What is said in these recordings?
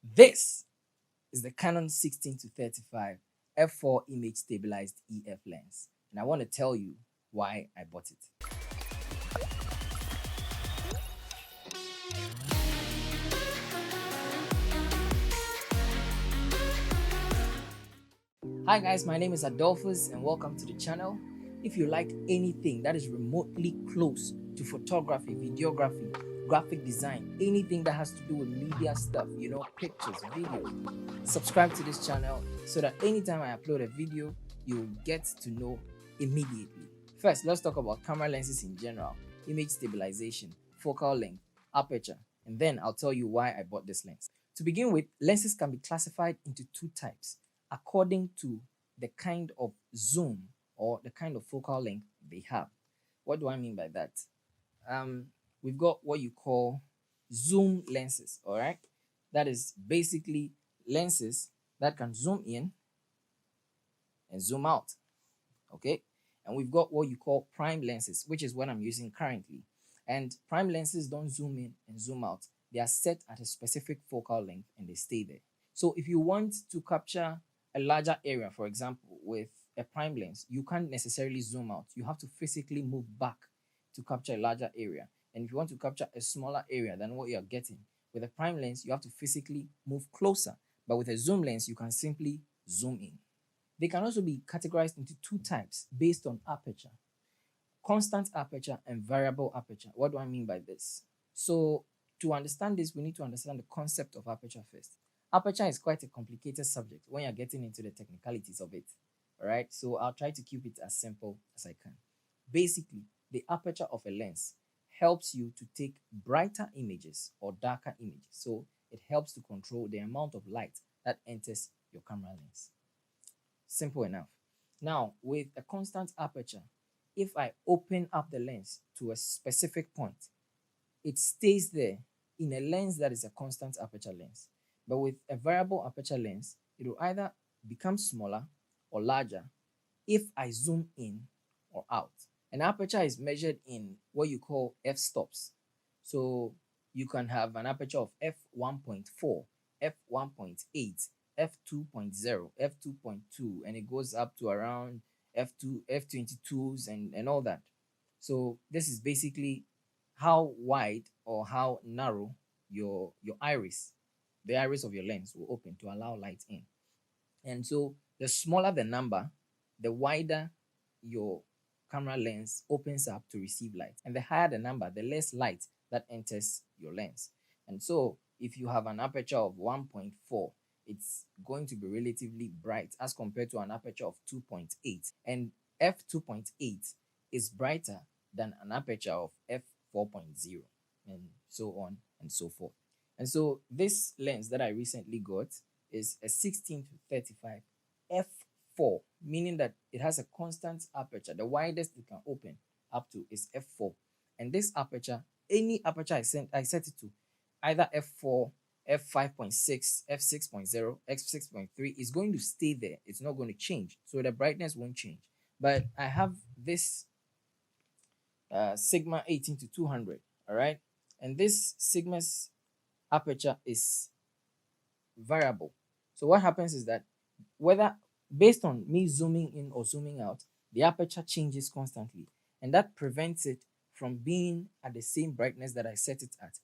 This is the Canon 16 to 35 f4 image stabilized EF lens, and I want to tell you why I bought it. Hi guys, my name is Adolphus and welcome to the channel. If you like anything that is remotely close to photography, videography, graphic design, anything that has to do with media stuff, pictures, videos, subscribe to this channel so that anytime I upload a video, you'll get to know immediately. First, let's talk about camera lenses in general, image stabilization, focal length, aperture, and then I'll tell you why I bought this lens. To begin with, lenses can be classified into two types according to the kind of zoom or the kind of focal length they have. What do I mean by that? We've got what you call zoom lenses, all right? That is basically lenses that can zoom in and zoom out, okay? And we've got what you call prime lenses, which is what I'm using currently. And prime lenses don't zoom in and zoom out. They are set at a specific focal length and they stay there. So if you want to capture a larger area, for example, with a prime lens, you can't necessarily zoom out. You have to physically move back to capture a larger area. And if you want to capture a smaller area than what you're getting, with a prime lens, you have to physically move closer. But with a zoom lens, you can simply zoom in. They can also be categorized into two types based on aperture: constant aperture and variable aperture. What do I mean by this? So to understand this, we need to understand the concept of aperture first. Aperture is quite a complicated subject when you're getting into the technicalities of it. All right, so I'll try to keep it as simple as I can. Basically, the aperture of a lens helps you to take brighter images or darker images. So it helps to control the amount of light that enters your camera lens. Simple enough. Now, with a constant aperture, if I open up the lens to a specific point, it stays there in a lens that is a constant aperture lens. But with a variable aperture lens, it will either become smaller or larger if I zoom in or out. An aperture is measured in what you call f-stops. So you can have an aperture of f1.4, f1.8, f2.0, f2.2, and it goes up to around f2, f22s and all that. So this is basically how wide or how narrow your iris, the iris of your lens, will open to allow light in. And so the smaller the number, the wider your camera lens opens up to receive light. And the higher the number, the less light that enters your lens. And so if you have an aperture of 1.4, it's going to be relatively bright as compared to an aperture of 2.8. And f2.8 is brighter than an aperture of f4.0, and so on and so forth. And so this lens that I recently got is a 16 to 35 f4, meaning that it has a constant aperture. The widest it can open up to is f4. And this aperture, any aperture I set it to, either f4, f5.6, f6.0, f6.3, is going to stay there. It's not going to change. So the brightness won't change. But I have this Sigma 18 to 200, all right? And this Sigma's aperture is variable. So what happens is that whether based on me zooming in or zooming out, the aperture changes constantly, and that prevents it from being at the same brightness that I set it at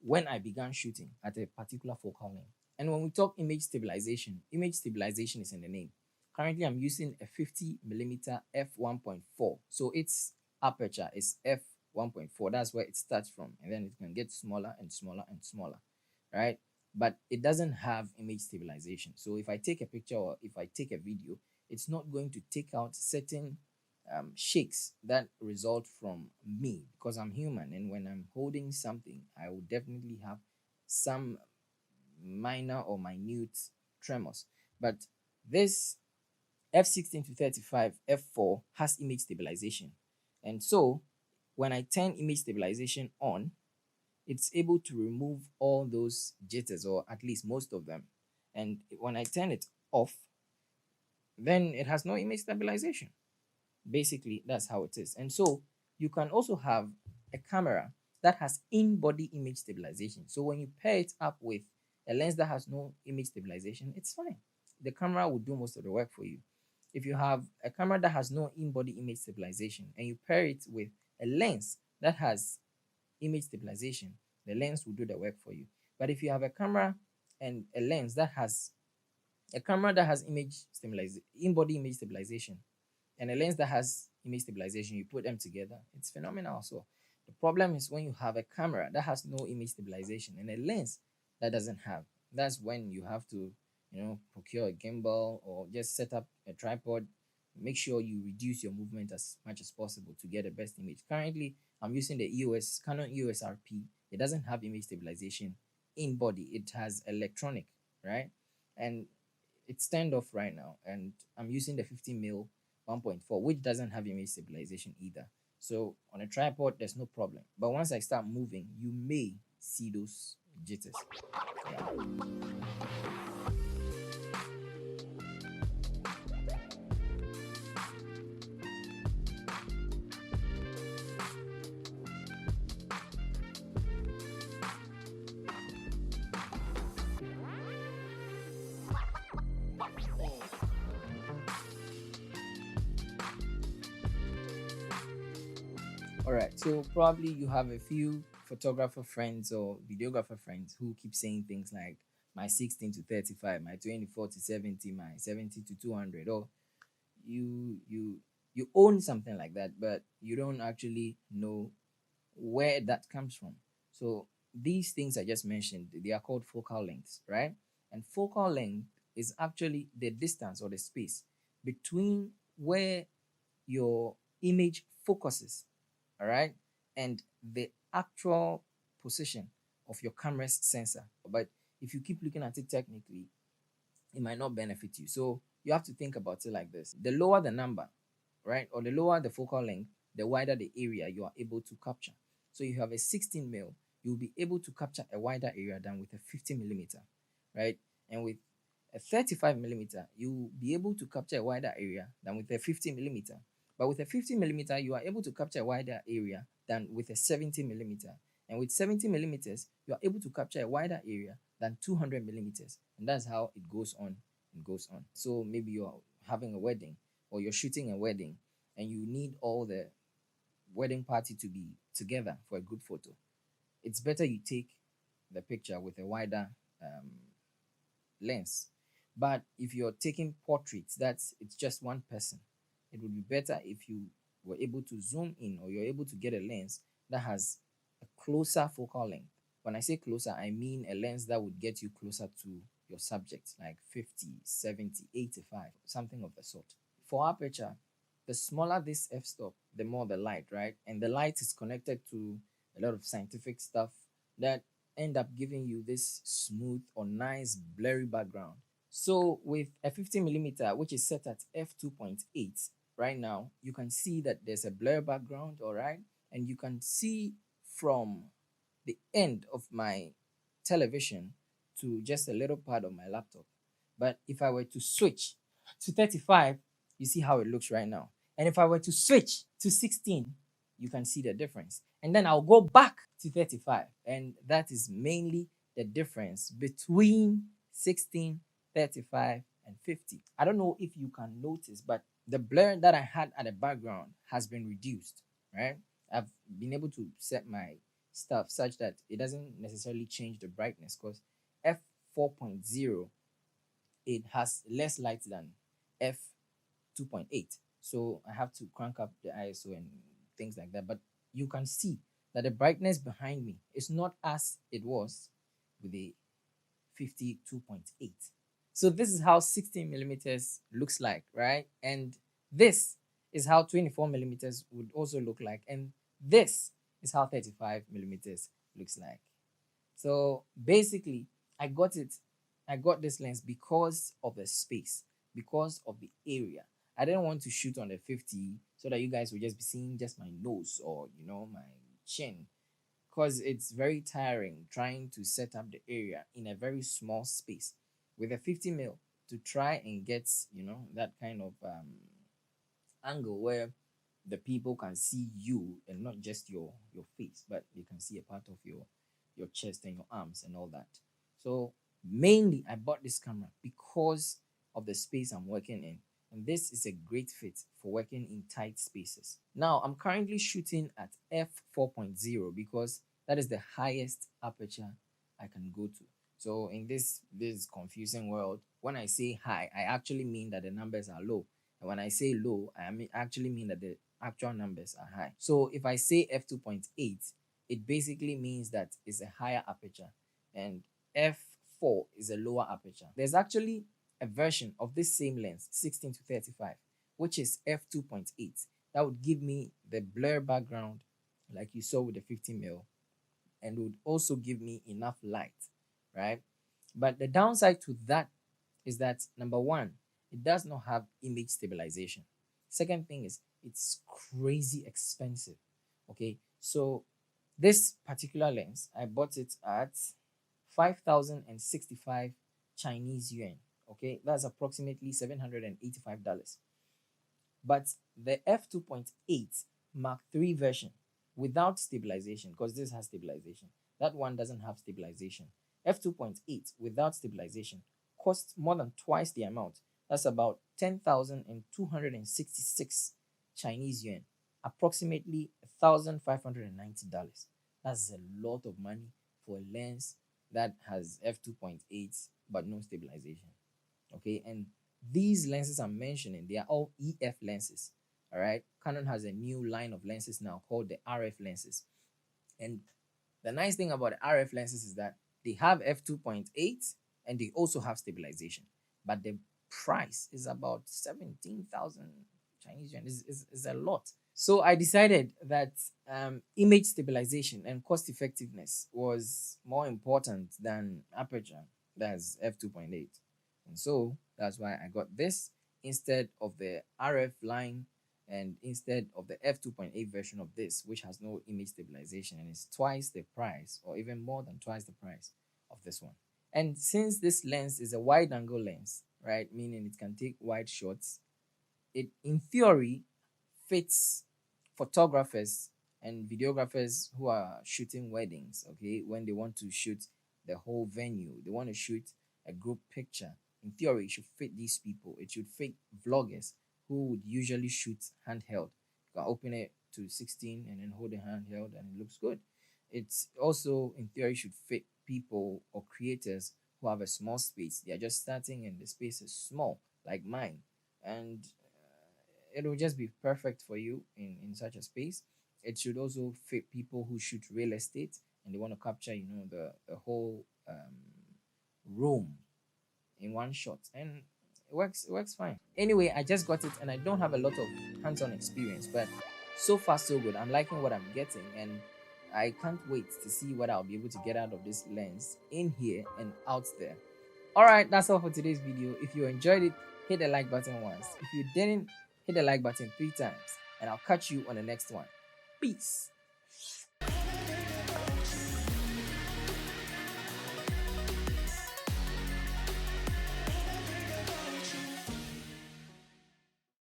when I began shooting at a particular focal length. And when we talk image stabilization is in the name. Currently, I'm using a 50mm f1.4, so its aperture is f1.4. That's where it starts from, and then it can get smaller and smaller and smaller, right? But it doesn't have image stabilization. So if I take a picture or if I take a video, it's not going to take out certain shakes that result from me, because I'm human, and when I'm holding something, I will definitely have some minor or minute tremors. But this f16 to 35 f4 has image stabilization, and so when I turn image stabilization on, it's able to remove all those jitters, or at least most of them. And when I turn it off, then it has no image stabilization. Basically, that's how it is. And so you can also have a camera that has in-body image stabilization. So when you pair it up with A lens that has no image stabilization, it's fine. The camera will do most of the work for you. If you have a camera that has no in-body image stabilization and you pair it with a lens that has image stabilization, the lens will do the work for you. But if you have a camera and a lens that has image stabilization, in-body image stabilization, and a lens that has image stabilization, you put them together, it's phenomenal. So the problem is when you have a camera that has no image stabilization and a lens that doesn't have. That's when you have to, procure a gimbal or just set up a tripod. Make sure you reduce your movement as much as possible to get the best image. Currently, I'm using the Canon EOS RP. It doesn't have image stabilization in body. It has electronic, right? And it's turned off right now, and I'm using the 50mm 1.4, which doesn't have image stabilization either. So on a tripod, there's no problem. But once I start moving, you may see those jitters. Yeah. All right. So probably you have a few photographer friends or videographer friends who keep saying things like my 16 to 35, my 24 to 70, my 70 to 200, or you you you own something like that, but you don't actually know where that comes from. So these things I just mentioned, they are called focal lengths, right? And focal length is actually the distance or the space between where your image focuses, all right, and the actual position of your camera's sensor. But if you keep looking at it technically, it might not benefit you. So you have to think about it like this: the lower the number, right, or the lower the focal length, the wider the area you are able to capture. So you have a 16 mil, you'll be able to capture a wider area than with a 50 millimeter, right? And with a 35 millimeter, you'll be able to capture a wider area than with a 50 millimeter. But with a 50 millimeter, you are able to capture a wider area than with a 70 millimeter. And with 70 millimeters, you are able to capture a wider area than 200 millimeters. And that's how it goes on and goes on. So maybe you're having a wedding or you're shooting a wedding and you need all the wedding party to be together for a good photo. It's better you take the picture with a wider lens. But if you're taking portraits, it's just one person, it would be better if you were able to zoom in or you're able to get a lens that has a closer focal length. When I say closer, I mean a lens that would get you closer to your subject, like 50, 70, 85, something of the sort. For aperture, the smaller this f-stop, the more the light, right? And the light is connected to a lot of scientific stuff that end up giving you this smooth or nice blurry background. So with a 50 millimeter, which is set at f2.8 right now, you can see that there's a blur background, all right? And you can see from the end of my television to just a little part of my laptop. But if I were to switch to 35, you see how it looks right now. And if I were to switch to 16, you can see the difference. And then I'll go back to 35. And that is mainly the difference between 16, 35, and 50. I don't know if you can notice, but the blur that I had at the background has been reduced, right? I've been able to set my stuff such that it doesn't necessarily change the brightness, because f4.0, it has less light than f2.8. So I have to crank up the ISO and things like that. But you can see that the brightness behind me is not as it was with the 52.8. So this is how 16 millimeters looks like, right? And this is how 24 millimeters would also look like. And this is how 35 millimeters looks like. So basically, I got it. I got this lens because of the space, because of the area. I didn't want to shoot on the 50 so that you guys would just be seeing just my nose or, my chin, because it's very tiring trying to set up the area in a very small space with a 50 mil to try and get, that kind of angle where the people can see you and not just your face, but they can see a part of your chest and your arms and all that. So Mainly, I bought this camera because of the space I'm working in. And this is a great fit for working in tight spaces. Now, I'm currently shooting at f4.0 because that is the highest aperture I can go to. So in this confusing world, when I say high, I actually mean that the numbers are low. And when I say low, actually mean that the actual numbers are high. So if I say f2.8, it basically means that it's a higher aperture, and f4 is a lower aperture. There's actually a version of this same lens, 16 to 35, which is f2.8. That would give me the blur background like you saw with the 50mm, and would also give me enough light, right? But the downside to that is that number one, it does not have image stabilization. Second thing is it's crazy expensive. Okay, so this particular lens, I bought it at 5,065 Chinese yuan. Okay, that's approximately $785. But the f2.8 Mark III version without stabilization, because this has stabilization, that one doesn't have stabilization. F2.8 without stabilization costs more than twice the amount. That's about 10,266 Chinese yuan, approximately $1,590. That's a lot of money for a lens that has f2.8 but no stabilization. Okay, and these lenses I'm mentioning, they are all EF lenses. All right, Canon has a new line of lenses now called the RF lenses. And the nice thing about the RF lenses is that they have f2.8 and they also have stabilization, but the price is about 17,000 Chinese yuan. Is a lot. So I decided that image stabilization and cost effectiveness was more important than aperture, that's f2.8. And so that's why I got this instead of the RF line, and instead of the f2.8 version of this, which has no image stabilization and is twice the price, or even more than twice the price of this one. And since this lens is a wide angle lens, right, meaning it can take wide shots, it in theory fits photographers and videographers who are shooting weddings. Okay, when they want to shoot the whole venue, they want to shoot a group picture. In theory, it should fit these people. It should fit vloggers who would usually shoot handheld. You can open it to 16 and then hold the handheld and it looks good. It's also in theory should fit people or creators who have a small space. They are just starting and the space is small, like mine, and it will just be perfect for you in such a space. It should also fit people who shoot real estate and they want to capture, the whole room in one shot, and it works fine. Anyway, I just got it and I don't have a lot of hands-on experience, but so far so good. I'm liking what I'm getting, and I can't wait to see what I'll be able to get out of this lens in here and out there. All right, that's all for today's video. If you enjoyed it, hit the like button once. If you didn't, hit the like button 3 times, and I'll catch you on the next one. Peace.